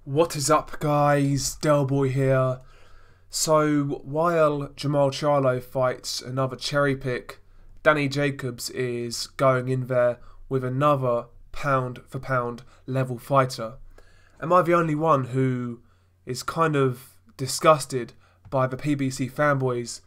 What is up, guys? Delboy here. So, while Jermall Charlo fights another cherry pick, Danny Jacobs is going in there with another pound for pound level fighter. Am I the only one who is kind of disgusted by the PBC fanboys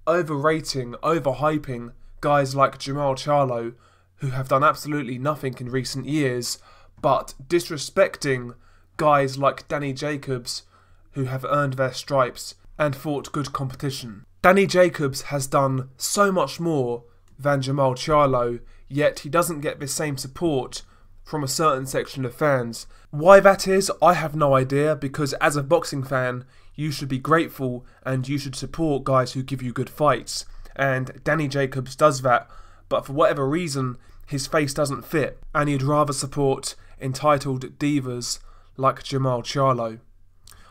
overrating, overhyping guys like Jermall Charlo, who have done absolutely nothing in recent years, but disrespecting guys like Danny Jacobs, who have earned their stripes and fought good competition? Danny Jacobs has done so much more than Jermall Charlo, yet he doesn't get the same support from a certain section of fans. Why that is, I have no idea, because as a boxing fan, you should be grateful and you should support guys who give you good fights. And Danny Jacobs does that, but for whatever reason, his face doesn't fit, and he'd rather support entitled divas like Jermall Charlo.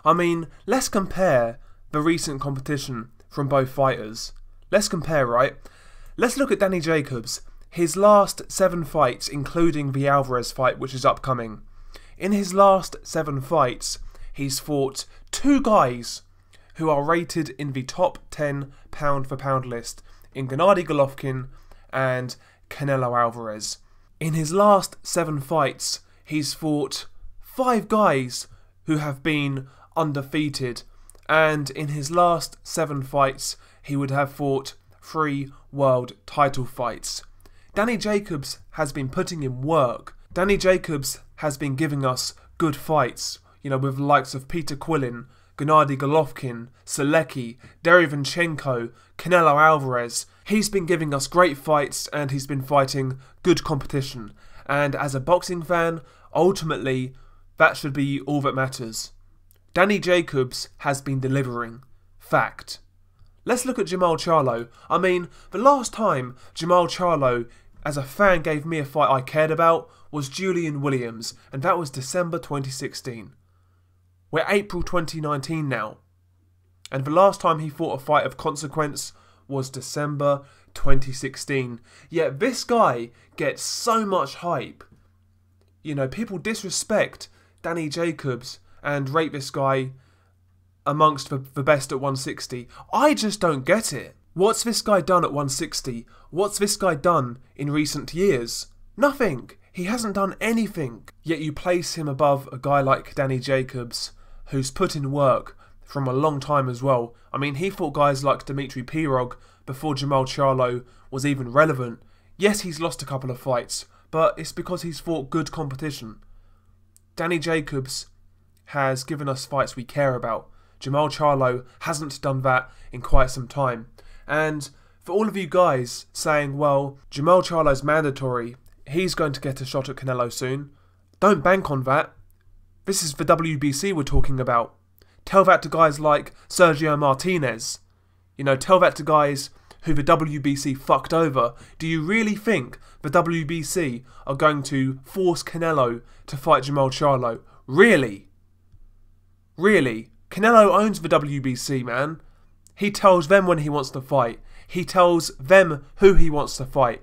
I mean, let's compare the recent competition from both fighters. Let's compare, right? Let's look at Danny Jacobs. His last 7 fights, including the Alvarez fight, which is upcoming. In his last 7 fights, he's fought 2 guys who are rated in the top 10 pound for pound list in Gennady Golovkin and Canelo Alvarez. In his last 7 fights, he's fought 5 guys who have been undefeated, and in his last 7 fights, he would have fought 3 world title fights. Danny Jacobs has been putting in work. Danny Jacobs has been giving us good fights, with the likes of Peter Quillin, Gennady Golovkin, Selecki, Derevyanchenko, Canelo Alvarez. He's been giving us great fights and he's been fighting good competition. And as a boxing fan, ultimately, that should be all that matters. Danny Jacobs has been delivering. Fact. Let's look at Jermall Charlo. I mean, the last time Jermall Charlo, as a fan, gave me a fight I cared about was Julian Williams, and that was December 2016. We're April 2019 now, and the last time he fought a fight of consequence was December 2016. Yet this guy gets so much hype. People disrespect Danny Jacobs and rate this guy amongst the best at 160. I just don't get it. What's this guy done at 160? What's this guy done in recent years? Nothing. He hasn't done anything. Yet you place him above a guy like Danny Jacobs, who's put in work from a long time as well. I mean, he fought guys like Dimitri Pirog before Jermall Charlo was even relevant. Yes, he's lost a couple of fights, but it's because he's fought good competition. Danny Jacobs has given us fights we care about. Jermall Charlo hasn't done that in quite some time. And for all of you guys saying, well, Jermall Charlo's mandatory, he's going to get a shot at Canelo soon, don't bank on that. This is the WBC we're talking about. Tell that to guys like Sergio Martinez. Tell that to guys who the WBC fucked over. Do you really think the WBC are going to force Canelo to fight Jermall Charlo? Really? Really? Canelo owns the WBC, man. He tells them when he wants to fight. He tells them who he wants to fight.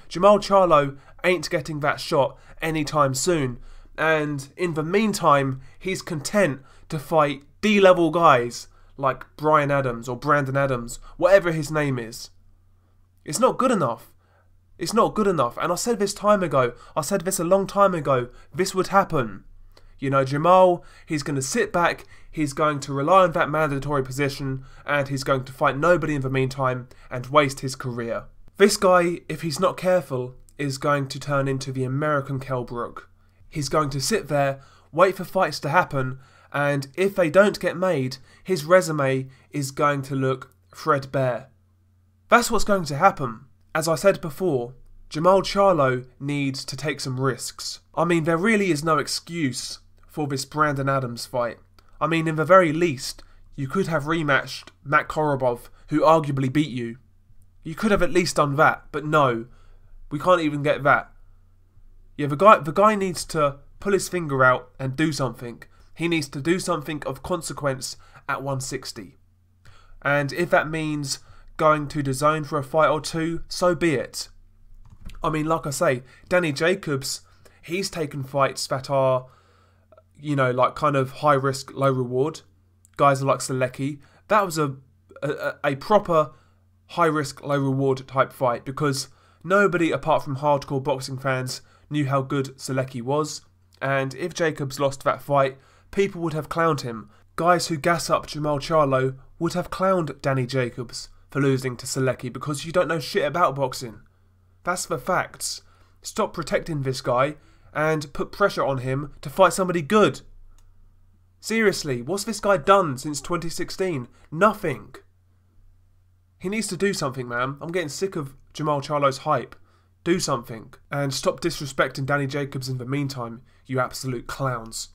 Jermall Charlo ain't getting that shot anytime soon. And in the meantime, he's content to fight D-level guys like Brian Adams or Brandon Adams, whatever his name is. It's not good enough. It's not good enough. And I said this time ago, I said this a long time ago, this would happen. Jermall, he's going to sit back, he's going to rely on that mandatory position, and he's going to fight nobody in the meantime and waste his career. This guy, if he's not careful, is going to turn into the American Kell Brook. He's going to sit there, wait for fights to happen, and if they don't get made, his resume is going to look threadbare. That's what's going to happen. As I said before, Jermall Charlo needs to take some risks. I mean, there really is no excuse for this Brandon Adams fight. I mean, in the very least, you could have rematched Matt Korobov, who arguably beat you. You could have at least done that, but no, we can't even get that. Yeah, the guy needs to pull his finger out and do something. He needs to do something of consequence at 160. And if that means going to the zone for a fight or two, so be it. I mean, like I say, Danny Jacobs, he's taken fights that are you know, like kind of high risk, low reward. Guys like Selecki. That was a proper high risk, low reward type fight because nobody apart from hardcore boxing fans knew how good Selecki was. And if Jacobs lost that fight, people would have clowned him. Guys who gas up Jermall Charlo would have clowned Danny Jacobs for losing to Selecki because you don't know shit about boxing. That's the facts. Stop protecting this guy and put pressure on him to fight somebody good. Seriously, what's this guy done since 2016? Nothing. He needs to do something, man. I'm getting sick of Jermall Charlo's hype. Do something. And stop disrespecting Danny Jacobs in the meantime, you absolute clowns.